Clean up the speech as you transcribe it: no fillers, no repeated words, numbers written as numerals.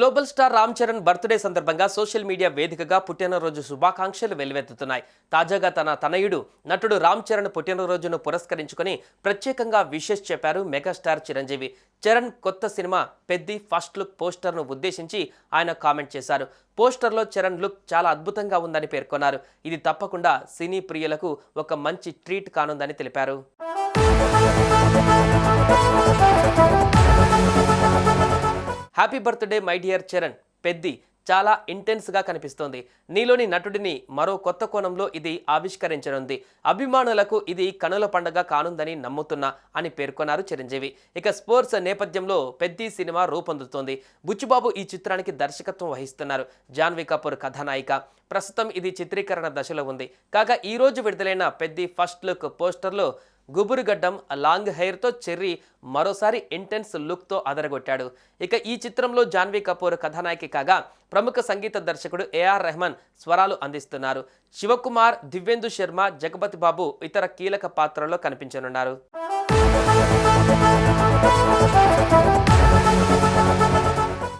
Global star Ram Charan birthday సందర్భంగా social media వేదికగా పుట్టినరోజు శుభాకాంక్షలు వెల్లువెత్తుతున్నాయి. తాజాగా తన తనయుడు నటుడు రామ్ చరణ్ పుట్టినరోజును పురస్కరించుకొని ప్రత్యేకంగా విషెస్ చెప్పారు మెగాస్టార్ చిరంజీవి. చరణ్ కొత్త సినిమా పెద్ది ఫస్ట్ లుక్ పోస్టర్ను ఉద్దేశించి ఆయన కామెంట్ చేశారు. పోస్టర్లో చరణ్ లుక్ చాలా అద్భుతంగా ఉందని పేర్కొన్నారు. ఇది తప్పకుండా సినీ ప్రియులకు ఒక మంచి ట్రీట్ కానుందని తెలిపారు. Happy birthday my dear Charan. Peddi చాలా ఇంటెన్స్గా కనిపిస్తోంది. నీలోని నటుడిని మరో కొత్త కోణంలో ఇది ఆవిష్కరించనుంది. అభిమానులకు ఇది కనుల పండుగ కానుందని నమ్ముతున్నా అని పేర్కొన్నారు చిరంజీవి. ఇక స్పోర్ట్స్ నేపథ్యంలో పెద్ది సినిమా రూపొందుతోంది. బుచ్చిబాబు ఈ చిత్రానికి దర్శకత్వం వహిస్తున్నారు. జాన్వీ కపూర్ కథానాయిక. ప్రస్తుతం ఇది చిత్రీకరణ దశలో ఉంది. కాగా ఈ రోజు విడుదలైన పెద్ది ఫస్ట్ లుక్ పోస్టర్లో గుబురుగడ్డం, లాంగ్ హెయిర్తో చెర్రీ మరోసారి ఇంటెన్స్ లుక్తో అదరగొట్టాడు. ఇక ఈ చిత్రంలో జాన్వీ కపూర్ కథానాయకి కాగా ప్రముఖ సంగీత దర్శకుడు ఏఆర్ రెహమాన్ స్వరాలు అందిస్తున్నారు. శివకుమార్, దివ్యేందు శర్మ, జగపతి బాబు ఇతర కీలక పాత్రల్లో కనిపించనున్నారు.